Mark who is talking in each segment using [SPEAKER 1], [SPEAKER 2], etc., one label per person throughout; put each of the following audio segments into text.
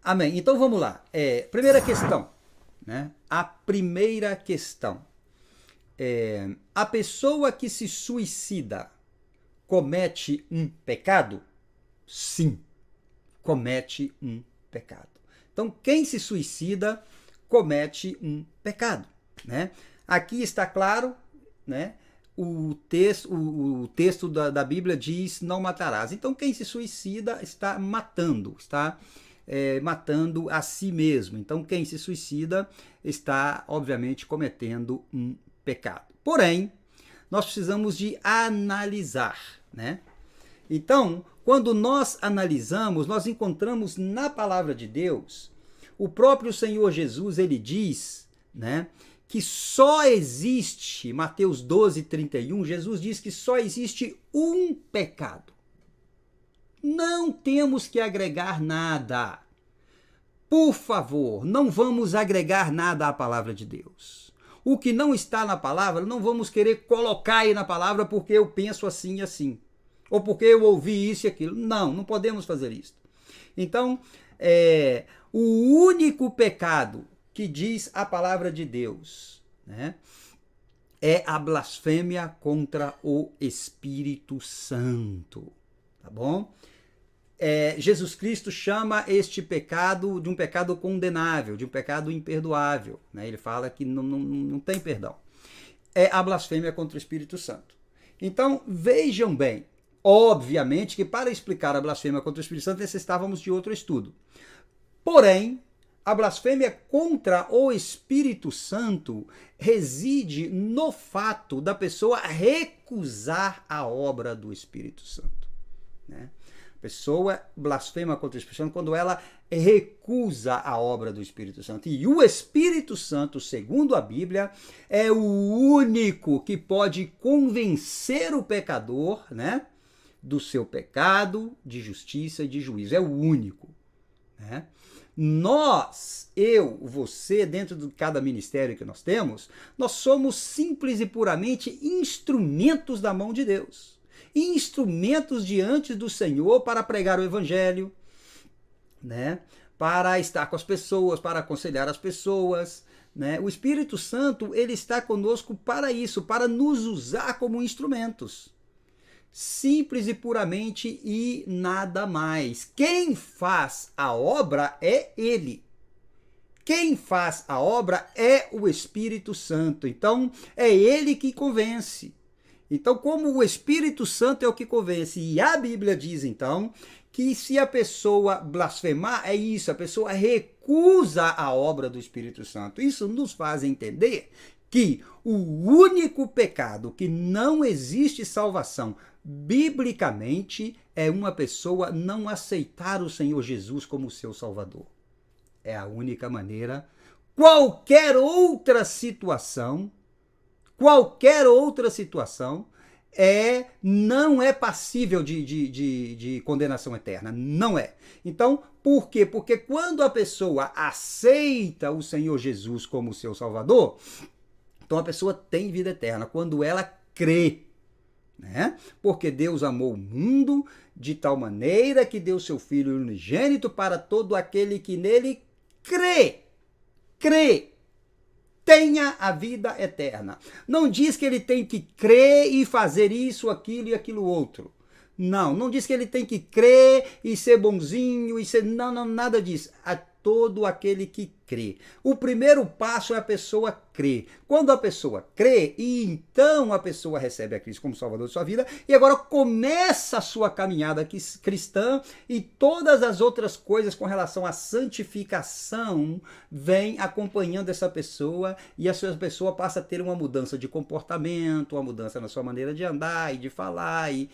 [SPEAKER 1] Amém. Então vamos lá. Primeira questão, né? A primeira questão. A pessoa que se suicida comete um pecado? Sim, comete um pecado. Então, quem se suicida comete um pecado, né? Aqui está claro, né? O texto da Bíblia diz: não matarás. Então, quem se suicida está matando, matando a si mesmo. Então, quem se suicida está, obviamente, cometendo um pecado. Porém, nós precisamos de analisar, né? Então, quando nós analisamos, nós encontramos na palavra de Deus, o próprio Senhor Jesus, ele diz, né, que só existe, Mateus 12:31, Jesus diz que só existe um pecado. Não temos que agregar nada. Por favor, não vamos agregar nada à palavra de Deus. O que não está na palavra, não vamos querer colocar aí na palavra porque eu penso assim e assim. Ou porque eu ouvi isso e aquilo. Não, não podemos fazer isso. Então, o único pecado que diz a palavra de Deus, né, é a blasfêmia contra o Espírito Santo. Tá bom? Jesus Cristo chama este pecado de um pecado condenável, de um pecado imperdoável. Né? Ele fala que não tem perdão. É a blasfêmia contra o Espírito Santo. Então, vejam bem, obviamente que para explicar a blasfêmia contra o Espírito Santo necessitávamos de outro estudo. Porém, a blasfêmia contra o Espírito Santo reside no fato da pessoa recusar a obra do Espírito Santo. Né? A pessoa blasfema contra o Espírito Santo quando ela recusa a obra do Espírito Santo. E o Espírito Santo, segundo a Bíblia, é o único que pode convencer o pecador, né, do seu pecado, de justiça e de juízo. É o único. Né? Nós, eu, você, dentro de cada ministério que nós temos, nós somos simples e puramente instrumentos da mão de Deus. Instrumentos diante do Senhor para pregar o Evangelho, né? Para estar com as pessoas, para aconselhar as pessoas. Né? O Espírito Santo, ele está conosco para isso, para nos usar como instrumentos. Simples e puramente e nada mais. Quem faz a obra é Ele. Quem faz a obra é o Espírito Santo. Então, é Ele que convence. Então, como o Espírito Santo é o que convence, e a Bíblia diz, então, que se a pessoa blasfemar, é isso, a pessoa recusa a obra do Espírito Santo. Isso nos faz entender que o único pecado que não existe salvação biblicamente é uma pessoa não aceitar o Senhor Jesus como seu Salvador. É a única maneira. Qualquer outra situação não é passível de condenação eterna. Não é. Então, por quê? Porque quando a pessoa aceita o Senhor Jesus como seu Salvador, então a pessoa tem vida eterna. Quando ela crê. Né? Porque Deus amou o mundo de tal maneira que deu seu Filho unigênito para todo aquele que nele crê. Tenha a vida eterna. Não diz que ele tem que crer e fazer isso, aquilo e aquilo outro. Não diz que ele tem que crer e ser bonzinho e ser... Não, nada disso. A todo aquele que crê. O primeiro passo é a pessoa crer. Quando a pessoa crê, e então a pessoa recebe a Cristo como Salvador de sua vida, e agora começa a sua caminhada cristã, e todas as outras coisas com relação à santificação vêm acompanhando essa pessoa, e essa pessoa passa a ter uma mudança de comportamento, uma mudança na sua maneira de andar e de falar, e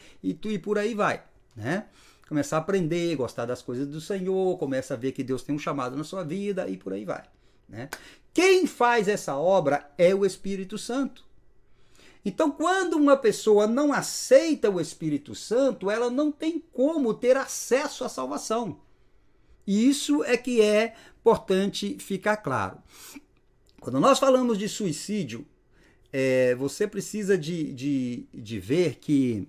[SPEAKER 1] por aí vai, né? Começar a aprender, gostar das coisas do Senhor, começa a ver que Deus tem um chamado na sua vida e por aí vai. Né? Quem faz essa obra é o Espírito Santo. Então, quando uma pessoa não aceita o Espírito Santo, ela não tem como ter acesso à salvação. E isso é que é importante ficar claro. Quando nós falamos de suicídio, você precisa de ver que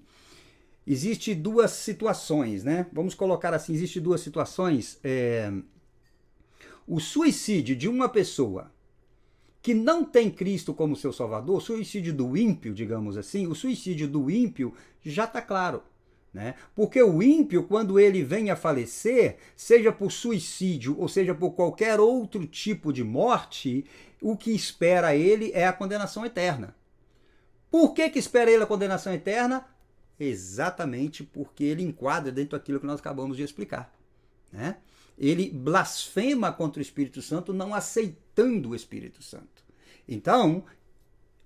[SPEAKER 1] existe duas situações, né? Vamos colocar assim, existe duas situações o suicídio de uma pessoa que não tem Cristo como seu Salvador, o suicídio do ímpio, digamos assim, o suicídio do ímpio já está claro. Né? Porque o ímpio, quando ele vem a falecer, seja por suicídio ou seja por qualquer outro tipo de morte, o que espera ele é a condenação eterna. Por que espera ele a condenação eterna? Exatamente porque ele enquadra dentro daquilo que nós acabamos de explicar. Né? Ele blasfema contra o Espírito Santo, não aceitando o Espírito Santo. Então,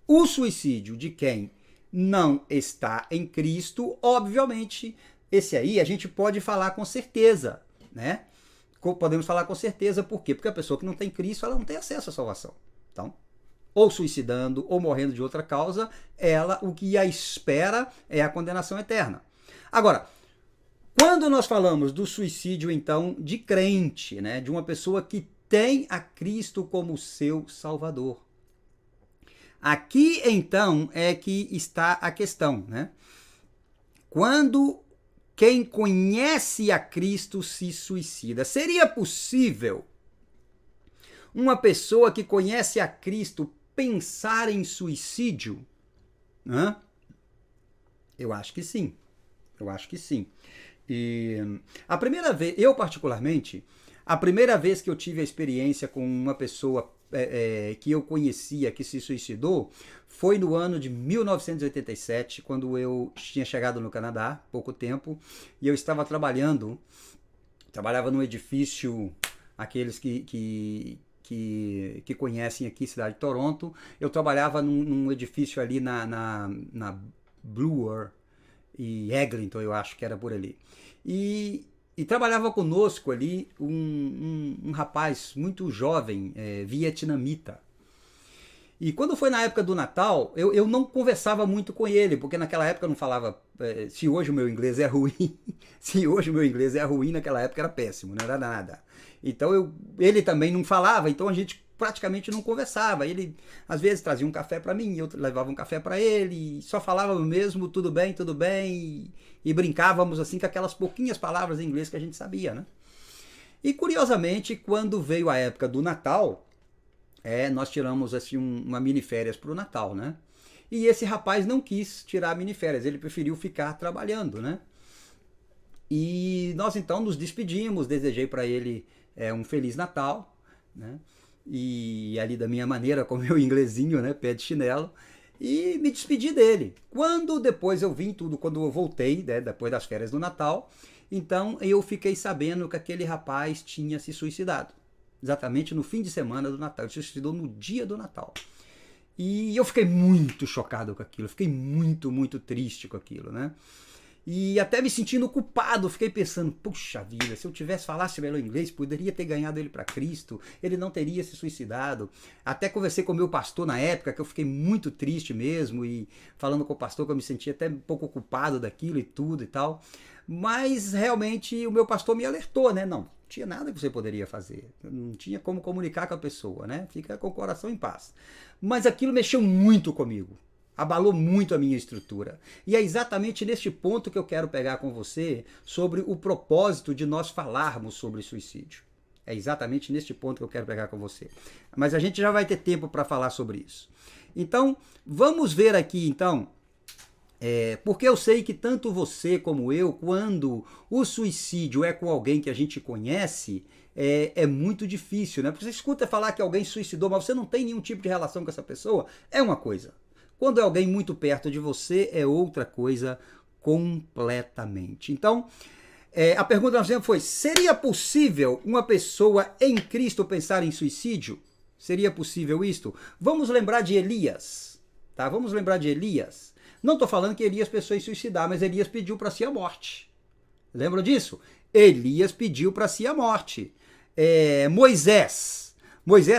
[SPEAKER 1] o suicídio de quem não está em Cristo, obviamente, esse aí a gente pode falar com certeza, né? Podemos falar com certeza, por quê? Porque a pessoa que não tem Cristo, ela não tem acesso à salvação. Então, ou suicidando, ou morrendo de outra causa, ela, o que a espera é a condenação eterna. Agora, quando nós falamos do suicídio, então, de crente, né? De uma pessoa que tem a Cristo como seu Salvador. Aqui, então, é que está a questão, né? Quando quem conhece a Cristo se suicida, seria possível uma pessoa que conhece a Cristo pensar em suicídio? Hã? Eu acho que sim. Eu acho que sim. E a primeira vez, eu particularmente, a primeira vez que eu tive a experiência com uma pessoa que eu conhecia que se suicidou foi no ano de 1987, quando eu tinha chegado no Canadá, pouco tempo, e eu estava trabalhava num edifício, aqueles que conhecem aqui, cidade de Toronto. Eu trabalhava num edifício ali na Bloor e Eglinton, eu acho que era por ali. E trabalhava conosco ali um rapaz muito jovem, vietnamita. E quando foi na época do Natal, eu não conversava muito com ele, porque naquela época eu não falava, se hoje o meu inglês é ruim, se hoje o meu inglês é ruim, naquela época era péssimo, não era nada. Então ele também não falava, então a gente praticamente não conversava. Ele às vezes trazia um café para mim, eu levava um café para ele, e só falávamos mesmo tudo bem, e brincávamos assim com aquelas pouquinhas palavras em inglês que a gente sabia, né? E curiosamente, quando veio a época do Natal, nós tiramos assim uma miniférias para o Natal, né? E esse rapaz não quis tirar miniférias, ele preferiu ficar trabalhando, né? E nós então nos despedimos, desejei para ele um Feliz Natal, né? E ali da minha maneira, com o meu inglesinho, né, pé de chinelo, e me despedi dele. Quando depois eu vim tudo, quando eu voltei, né, depois das férias do Natal, então eu fiquei sabendo que aquele rapaz tinha se suicidado. Exatamente no fim de semana do Natal, ele se suicidou no dia do Natal. E eu fiquei muito chocado com aquilo, fiquei muito, muito triste com aquilo, né? E até me sentindo culpado, fiquei pensando, puxa vida, se eu tivesse falasse melhor inglês, poderia ter ganhado ele para Cristo, ele não teria se suicidado. Até conversei com o meu pastor na época, que eu fiquei muito triste mesmo, e falando com o pastor que eu me sentia até um pouco culpado daquilo e tudo e tal. Mas realmente o meu pastor me alertou, né? Não tinha nada que você poderia fazer, não tinha como comunicar com a pessoa, né? Fica com o coração em paz. Mas aquilo mexeu muito comigo. Abalou muito a minha estrutura. E é exatamente neste ponto que eu quero pegar com você sobre o propósito de nós falarmos sobre suicídio. É exatamente neste ponto que eu quero pegar com você. Mas a gente já vai ter tempo para falar sobre isso. Então, vamos ver aqui, então, porque eu sei que tanto você como eu, quando o suicídio é com alguém que a gente conhece, é muito difícil, né? Porque você escuta falar que alguém suicidou, mas você não tem nenhum tipo de relação com essa pessoa, é uma coisa. Quando é alguém muito perto de você, é outra coisa completamente. Então, a pergunta que nós fizemos foi, seria possível uma pessoa em Cristo pensar em suicídio? Seria possível isto? Vamos lembrar de Elias, tá? Vamos lembrar de Elias. Não estou falando que Elias pensou em suicidar, mas Elias pediu para si a morte. Lembram disso? Elias pediu para si a morte. Moisés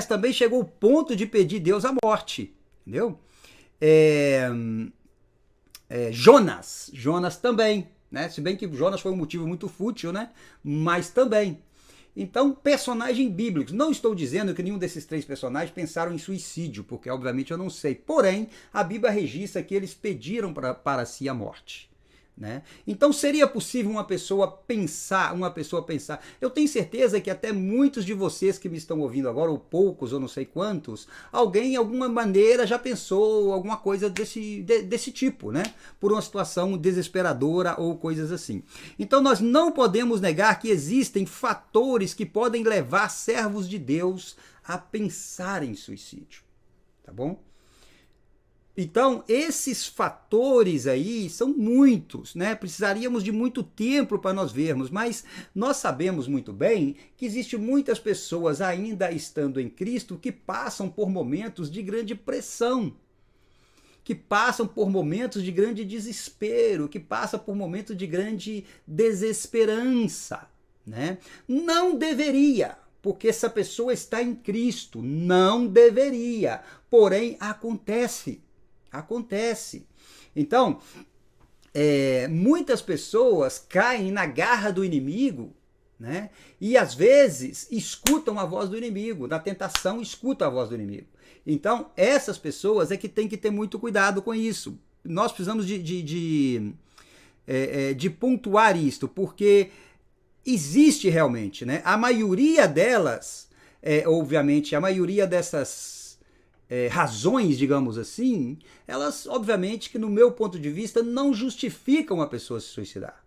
[SPEAKER 1] também chegou ao ponto de pedir Deus a morte, entendeu? Jonas também, né? Se bem que Jonas foi um motivo muito fútil, né? Mas também. Então, personagens bíblicos. Não estou dizendo que nenhum desses três personagens pensaram em suicídio, porque obviamente eu não sei. Porém, a Bíblia registra que eles pediram para si a morte. Né? Então seria possível uma pessoa pensar, eu tenho certeza que até muitos de vocês que me estão ouvindo agora, ou poucos, ou não sei quantos, alguém, alguma maneira, já pensou alguma coisa desse tipo, né? Por uma situação desesperadora ou coisas assim. Então nós não podemos negar que existem fatores que podem levar servos de Deus a pensar em suicídio, tá bom? Então, esses fatores aí são muitos, né? Precisaríamos de muito tempo para nós vermos, mas nós sabemos muito bem que existem muitas pessoas ainda estando em Cristo que passam por momentos de grande pressão, que passam por momentos de grande desespero, que passam por momentos de grande desesperança, né? Não deveria, porque essa pessoa está em Cristo, não deveria, porém acontece. Acontece. Então, muitas pessoas caem na garra do inimigo, né? E às vezes escutam a voz do inimigo, na tentação escutam a voz do inimigo. Então, essas pessoas é que tem que ter muito cuidado com isso. Nós precisamos de pontuar isto, porque existe realmente, né? A maioria delas, obviamente, a maioria dessas razões, digamos assim, elas, obviamente, que no meu ponto de vista, não justificam a pessoa se suicidar.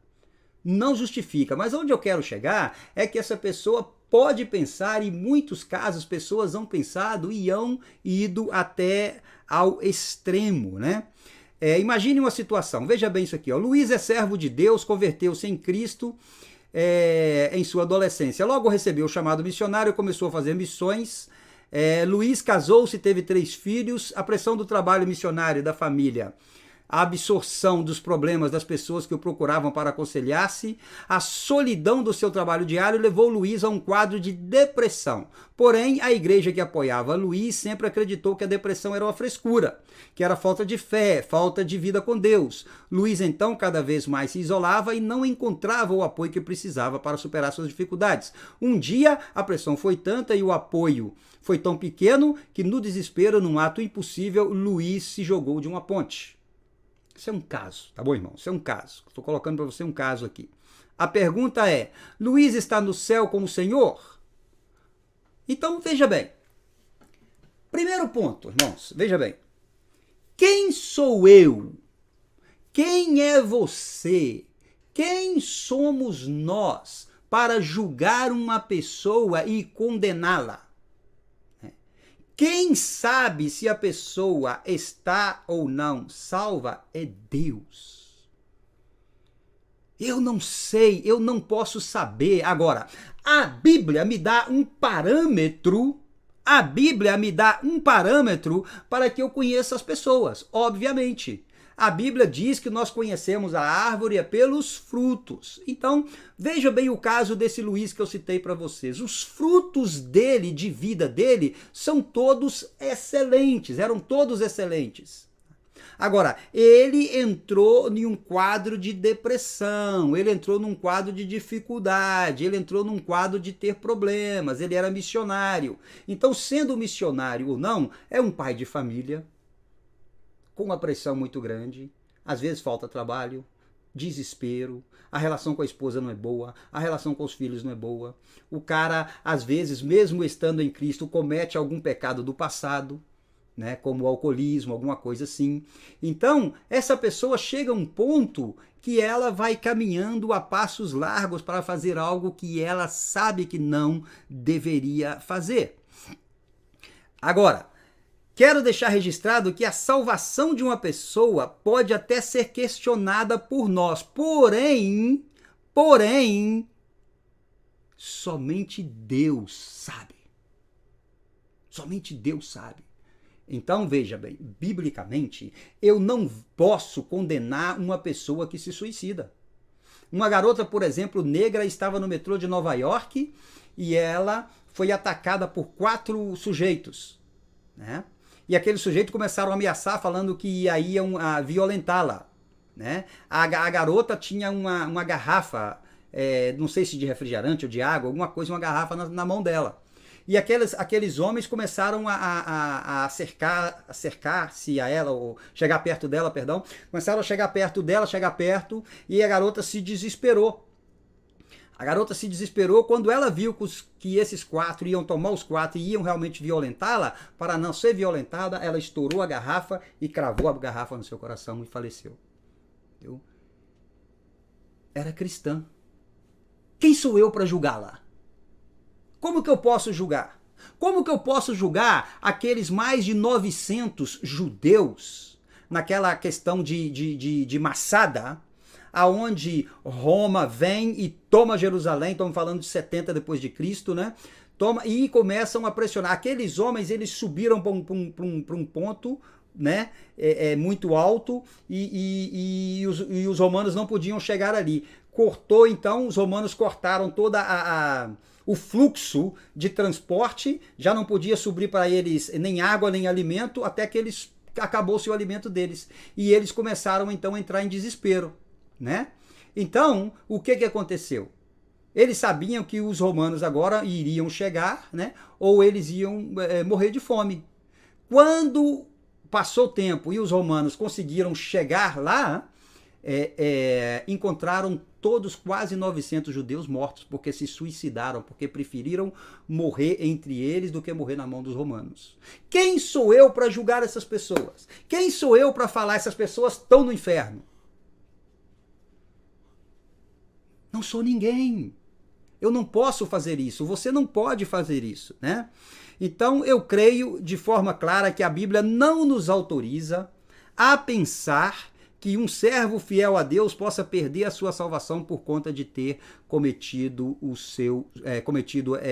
[SPEAKER 1] Não justifica. Mas onde eu quero chegar é que essa pessoa pode pensar, e em muitos casos, pessoas vão pensado e hão ido até ao extremo, né? Imagine uma situação, veja bem isso aqui, ó. Luiz é servo de Deus, converteu-se em Cristo em sua adolescência. Logo recebeu o chamado missionário, começou a fazer missões. Luiz casou-se, teve 3 filhos, a pressão do trabalho missionário da família, a absorção dos problemas das pessoas que o procuravam para aconselhar-se, a solidão do seu trabalho diário levou Luiz a um quadro de depressão. Porém, a igreja que apoiava Luiz sempre acreditou que a depressão era uma frescura, que era falta de fé, falta de vida com Deus. Luiz, então, cada vez mais se isolava e não encontrava o apoio que precisava para superar suas dificuldades. Um dia, a pressão foi tanta e o apoio foi tão pequeno que, no desespero, num ato impossível, Luiz se jogou de uma ponte. Isso é um caso, tá bom, irmão? Isso é um caso. Estou colocando para você um caso aqui. A pergunta é, Luiz está no céu com o Senhor? Então, veja bem. Primeiro ponto, irmãos, veja bem. Quem sou eu? Quem é você? Quem somos nós para julgar uma pessoa e condená-la? Quem sabe se a pessoa está ou não salva é Deus. Eu não sei, eu não posso saber. Agora, a Bíblia me dá um parâmetro, para que eu conheça as pessoas, obviamente. A Bíblia diz que nós conhecemos a árvore pelos frutos. Então, veja bem o caso desse Luiz que eu citei para vocês. Os frutos dele, de vida dele, são todos excelentes, eram todos excelentes. Agora, ele entrou em um quadro de depressão, ele entrou num quadro de dificuldade, ele entrou num quadro de ter problemas, ele era missionário. Então, sendo missionário ou não, é um pai de família, com uma pressão muito grande, às vezes falta trabalho, desespero, a relação com a esposa não é boa, a relação com os filhos não é boa. O cara, às vezes, mesmo estando em Cristo, comete algum pecado do passado, né, como o alcoolismo, alguma coisa assim. Então, essa pessoa chega a um ponto que ela vai caminhando a passos largos para fazer algo que ela sabe que não deveria fazer. Agora, quero deixar registrado que a salvação de uma pessoa pode até ser questionada por nós, porém, somente Deus sabe. Somente Deus sabe. Então, veja bem, biblicamente, eu não posso condenar uma pessoa que se suicida. Uma garota, por exemplo, negra, estava no metrô de Nova York e ela foi atacada por 4 sujeitos, né? E aqueles sujeitos começaram a ameaçar, falando que iam violentá-la, né? A garota tinha uma garrafa, não sei se de refrigerante ou de água, alguma coisa, uma garrafa na mão dela. E aqueles homens começaram a cercar-se a ela, ou chegar perto dela, perdão. Começaram a chegar perto dela, e a garota se desesperou. A garota se desesperou quando ela viu que esses 4 iam tomar os 4 e iam realmente violentá-la. Para não ser violentada, ela estourou a garrafa e cravou a garrafa no seu coração e faleceu. Entendeu? Era cristã. Quem sou eu para julgá-la? Como que eu posso julgar? Como que eu posso julgar aqueles mais de 900 judeus naquela questão de Massada, aonde Roma vem e toma Jerusalém, estamos falando de 70 depois de Cristo, né? E começam a pressionar. Aqueles homens, eles subiram para um ponto, né, muito alto, e os romanos não podiam chegar ali. Cortou, então, os romanos cortaram toda o fluxo de transporte, já não podia subir para eles nem água, nem alimento, até que acabou-se o alimento deles. E eles começaram, então, a entrar em desespero, né? Então, o que aconteceu? Eles sabiam que os romanos agora iriam chegar, né? Ou eles iam morrer de fome. Quando passou o tempo e os romanos conseguiram chegar lá, encontraram todos quase 900 judeus mortos, porque se suicidaram, porque preferiram morrer entre eles do que morrer na mão dos romanos. Quem sou eu para julgar essas pessoas? Quem sou eu para falar essas pessoas estão no inferno? Não sou ninguém. Eu não posso fazer isso, você não pode fazer isso, né? Então eu creio de forma clara que a Bíblia não nos autoriza a pensar que um servo fiel a Deus possa perder a sua salvação por conta de ter cometido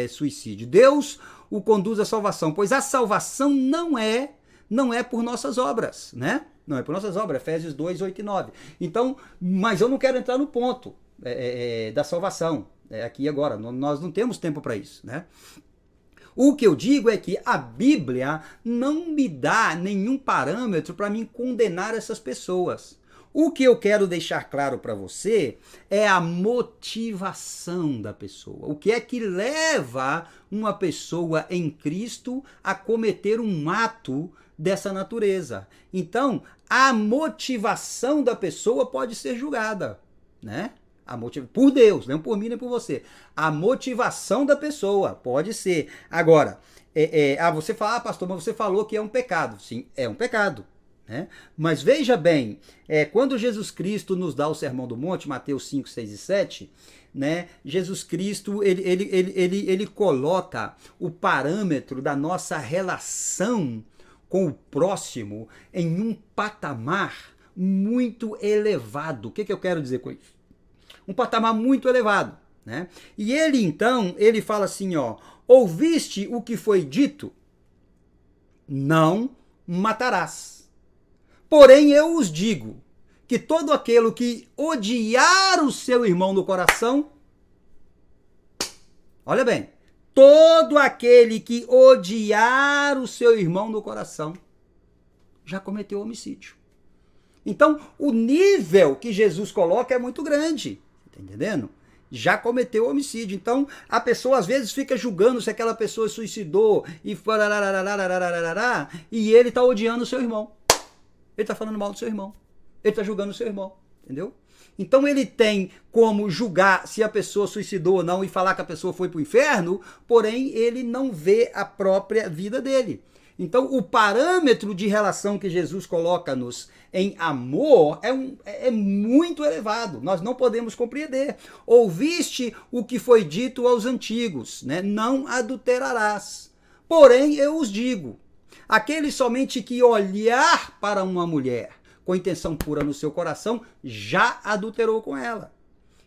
[SPEAKER 1] suicídio. Deus o conduz à salvação, pois a salvação não é por nossas obras, né? Não é por nossas obras, Efésios 2, 8 e 9. Então, mas eu não quero entrar no ponto da salvação aqui agora, nós não temos tempo para isso, né? O que eu digo é que a Bíblia não me dá nenhum parâmetro para mim condenar essas pessoas. O que eu quero deixar claro para você é a motivação da pessoa. O que é que leva uma pessoa em Cristo a cometer um ato dessa natureza? Então, a motivação da pessoa pode ser julgada, né? Por Deus, não por mim nem por você. A motivação da pessoa pode ser. Agora, você fala, pastor, mas você falou que é um pecado. Sim, é um pecado, né? Mas veja bem, quando Jesus Cristo nos dá o Sermão do Monte, Mateus 5, 6 e 7, né? Jesus Cristo, ele coloca o parâmetro da nossa relação com o próximo em um patamar muito elevado. O que eu quero dizer com isso? Um patamar muito elevado, né? E ele então, ele fala assim, ó, ouviste o que foi dito? Não matarás. Porém eu os digo que todo aquele que odiar o seu irmão no coração, olha bem, todo aquele que odiar o seu irmão no coração já cometeu homicídio. Então, o nível que Jesus coloca é muito grande. Tá entendendo? Já cometeu homicídio. Então, a pessoa às vezes fica julgando se aquela pessoa suicidou e ele tá odiando o seu irmão. Ele tá falando mal do seu irmão. Ele tá julgando o seu irmão. Entendeu? Então ele tem como julgar se a pessoa suicidou ou não e falar que a pessoa foi pro inferno, porém ele não vê a própria vida dele. Então, o parâmetro de relação que Jesus coloca-nos em amor é muito elevado. Nós não podemos compreender. Ouviste o que foi dito aos antigos, né? Não adulterarás. Porém, eu os digo, aquele somente que olhar para uma mulher com intenção pura no seu coração, já adulterou com ela.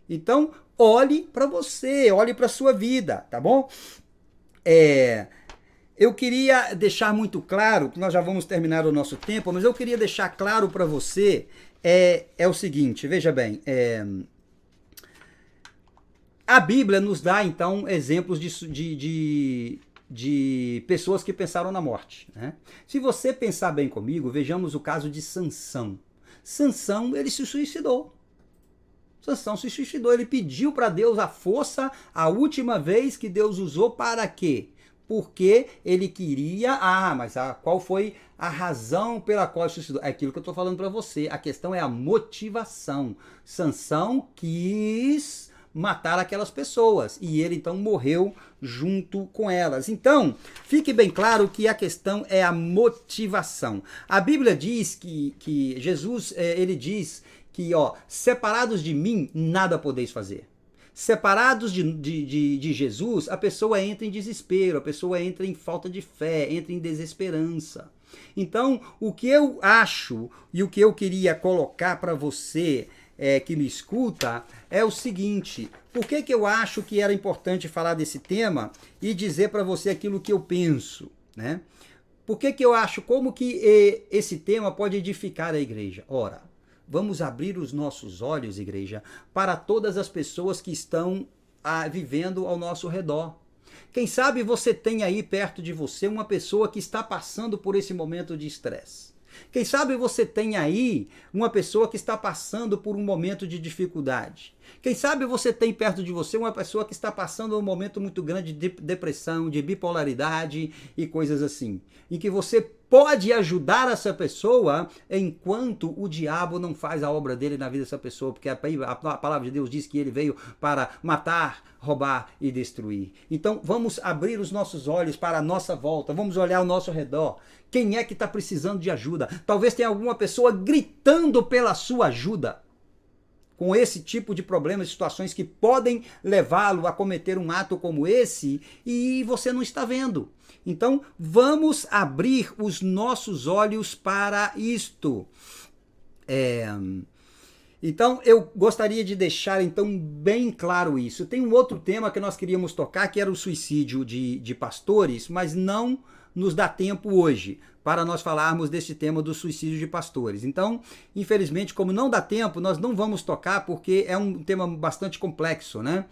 [SPEAKER 1] Então, olhe para você, olhe para a sua vida, tá bom? Eu queria deixar muito claro, que nós já vamos terminar o nosso tempo, mas eu queria deixar claro para você o seguinte, veja bem, a Bíblia nos dá, então, exemplos de pessoas que pensaram na morte, né? Se você pensar bem comigo, vejamos o caso de Sansão. Sansão, ele se suicidou. Sansão se suicidou, ele pediu para Deus a força, a última vez que Deus usou para quê? porque ele queria... mas qual foi a razão pela qual ele suicidou? É aquilo que eu estou falando para você. A questão é a motivação. Sansão quis matar aquelas pessoas e ele então morreu junto com elas. Então, fique bem claro que a questão é a motivação. A Bíblia diz que Jesus, ele diz que, separados de mim, nada podeis fazer. Separados de Jesus, a pessoa entra em desespero, a pessoa entra em falta de fé, entra em desesperança. Então, o que eu acho e o que eu queria colocar para você que me escuta é o seguinte: por que eu acho que era importante falar desse tema e dizer para você aquilo que eu penso, né? Por que eu acho, como que esse tema pode edificar a igreja? Ora, vamos abrir os nossos olhos, igreja, para todas as pessoas que estão vivendo ao nosso redor. Quem sabe você tem aí perto de você uma pessoa que está passando por esse momento de estresse. Quem sabe você tem aí uma pessoa que está passando por um momento de dificuldade. Quem sabe você tem perto de você uma pessoa que está passando um momento muito grande de depressão, de bipolaridade e coisas assim. Em que você pode ajudar essa pessoa enquanto o diabo não faz a obra dele na vida dessa pessoa, porque a palavra de Deus diz que ele veio para matar, roubar e destruir. Então vamos abrir os nossos olhos para a nossa volta, vamos olhar ao nosso redor. Quem é que está precisando de ajuda? Talvez tenha alguma pessoa gritando pela sua ajuda, com esse tipo de problemas, situações que podem levá-lo a cometer um ato como esse e você não está vendo. Então, vamos abrir os nossos olhos para isto. Então, eu gostaria de deixar então bem claro isso. Tem um outro tema que nós queríamos tocar, que era o suicídio de pastores, mas não nos dá tempo hoje para nós falarmos desse tema do suicídio de pastores. Então, infelizmente, como não dá tempo, nós não vamos tocar porque é um tema bastante complexo, né?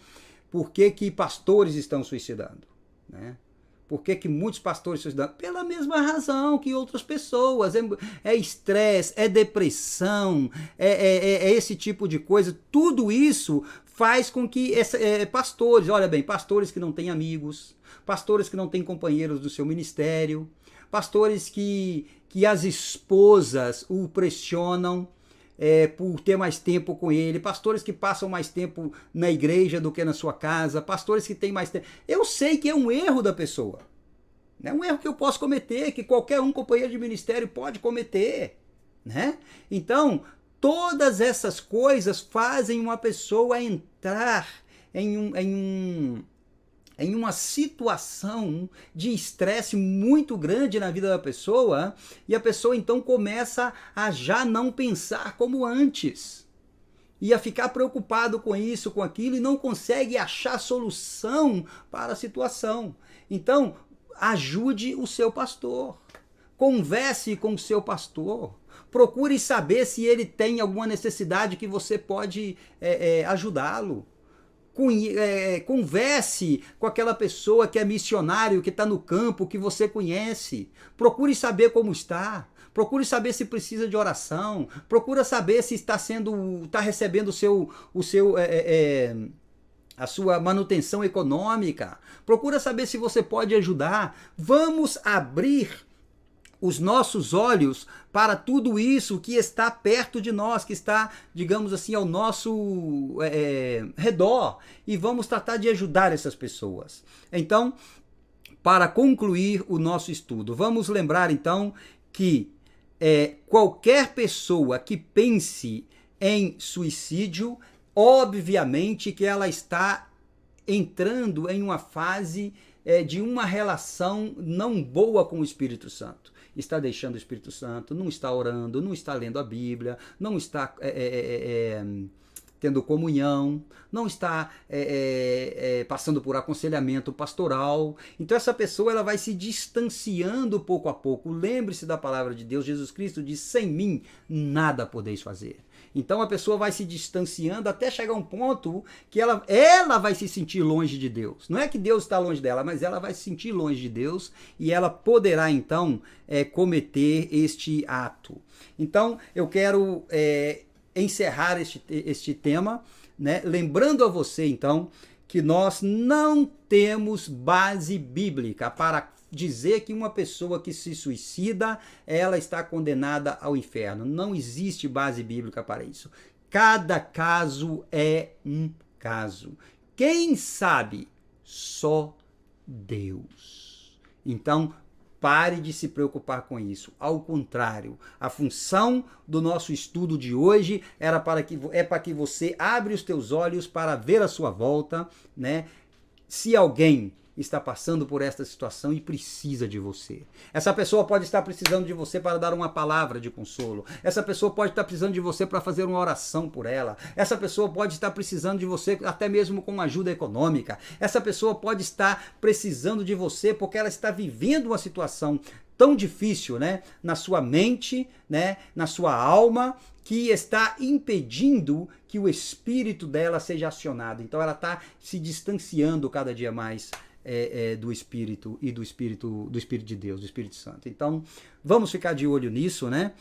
[SPEAKER 1] Por que pastores estão suicidando, né? Por que muitos pastores se suicidam? Pela mesma razão que outras pessoas. É estresse, é depressão, é esse tipo de coisa. Tudo isso faz com que pastores, olha bem, pastores que não têm amigos, pastores que não têm companheiros do seu ministério, pastores que as esposas o pressionam por ter mais tempo com ele, pastores que passam mais tempo na igreja do que na sua casa, pastores que têm mais tempo. Eu sei que é um erro da pessoa, é um erro que eu posso cometer, que qualquer companheiro de ministério pode cometer, né? Então, todas essas coisas fazem uma pessoa entrar em uma situação de estresse muito grande na vida da pessoa, e a pessoa então começa a já não pensar como antes, e a ficar preocupado com isso, com aquilo, e não consegue achar solução para a situação. Então, ajude o seu pastor, converse com o seu pastor, procure saber se ele tem alguma necessidade que você pode ajudá-lo. Converse com aquela pessoa que é missionário, que está no campo, que você conhece. Procure saber como está. Procure saber se precisa de oração. Procure saber se está recebendo a sua manutenção econômica. Procure saber se você pode ajudar. Vamos abrir os nossos olhos para tudo isso que está perto de nós, que está, digamos assim, ao nosso redor, e vamos tratar de ajudar essas pessoas. Então, para concluir o nosso estudo, vamos lembrar então que qualquer pessoa que pense em suicídio, obviamente que ela está entrando em uma fase de uma relação não boa com o Espírito Santo. Está deixando o Espírito Santo, não está orando, não está lendo a Bíblia, não está tendo comunhão, não está passando por aconselhamento pastoral. Então essa pessoa ela vai se distanciando pouco a pouco. Lembre-se da palavra de Deus. Jesus Cristo diz: sem mim nada podeis fazer. Então a pessoa vai se distanciando até chegar a um ponto que ela vai se sentir longe de Deus. Não é que Deus está longe dela, mas ela vai se sentir longe de Deus e ela poderá então cometer este ato. Então eu quero encerrar este tema, né, lembrando a você então que nós não temos base bíblica para dizer que uma pessoa que se suicida, ela está condenada ao inferno. Não existe base bíblica para isso. Cada caso é um caso. Quem sabe? Só Deus. Então, pare de se preocupar com isso. Ao contrário, a função do nosso estudo de hoje é para que você abra os teus olhos para ver a sua volta, né? Se alguém está passando por esta situação e precisa de você. Essa pessoa pode estar precisando de você para dar uma palavra de consolo. Essa pessoa pode estar precisando de você para fazer uma oração por ela. Essa pessoa pode estar precisando de você até mesmo com ajuda econômica. Essa pessoa pode estar precisando de você porque ela está vivendo uma situação tão difícil, né, na sua mente, né, na sua alma, que está impedindo que o espírito dela seja acionado. Então ela está se distanciando cada dia mais do Espírito e do Espírito de Deus, do Espírito Santo. Então, vamos ficar de olho nisso, né?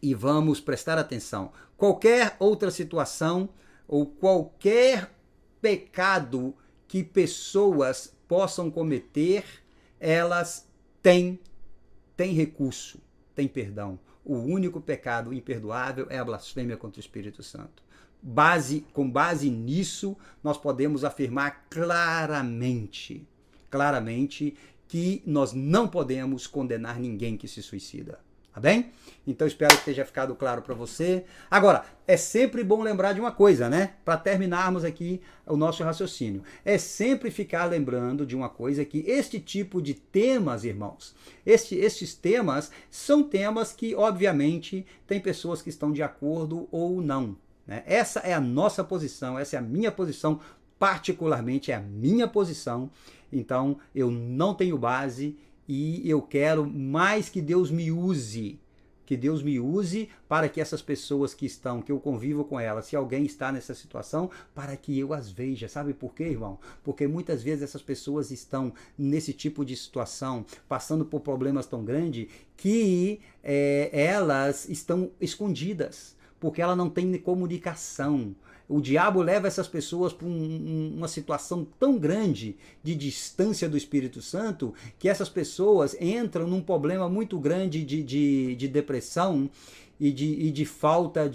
[SPEAKER 1] E vamos prestar atenção. Qualquer outra situação ou qualquer pecado que pessoas possam cometer, elas têm recurso, têm perdão. O único pecado imperdoável é a blasfêmia contra o Espírito Santo. Com base nisso, nós podemos afirmar claramente que nós não podemos condenar ninguém que se suicida. Tá bem? Então espero que tenha ficado claro para você. Agora, é sempre bom lembrar de uma coisa, né? Para terminarmos aqui o nosso raciocínio. É sempre ficar lembrando de uma coisa, que este tipo de temas, irmãos, estes temas são temas que, obviamente, tem pessoas que estão de acordo ou não. Essa é a nossa posição, essa é a minha posição, particularmente é a minha posição. Então eu não tenho base e eu quero mais que Deus me use, para que essas pessoas que eu convivo com elas, se alguém está nessa situação, para que eu as veja. Sabe por quê, irmão? Porque muitas vezes essas pessoas estão nesse tipo de situação, passando por problemas tão grandes, que elas estão escondidas, porque ela não tem comunicação. O diabo leva essas pessoas para uma situação tão grande de distância do Espírito Santo, que essas pessoas entram num problema muito grande de depressão e de falta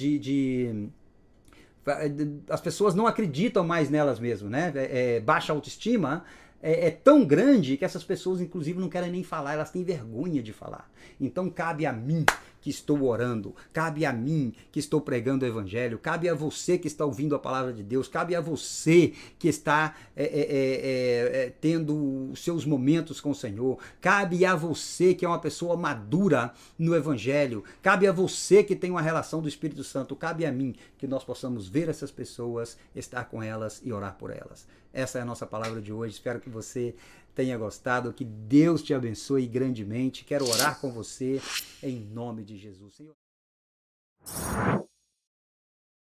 [SPEAKER 1] as pessoas não acreditam mais nelas mesmas, né? Baixa autoestima é tão grande que essas pessoas, inclusive, não querem nem falar, elas têm vergonha de falar. Então cabe a mim, que estou orando, cabe a mim que estou pregando o Evangelho, cabe a você que está ouvindo a palavra de Deus, cabe a você que está tendo os seus momentos com o Senhor, cabe a você que é uma pessoa madura no Evangelho, cabe a você que tem uma relação do Espírito Santo, cabe a mim que nós possamos ver essas pessoas, estar com elas e orar por elas. Essa é a nossa palavra de hoje. Espero que você tenha gostado, que Deus te abençoe grandemente. Quero orar com você em nome de Jesus. Senhor.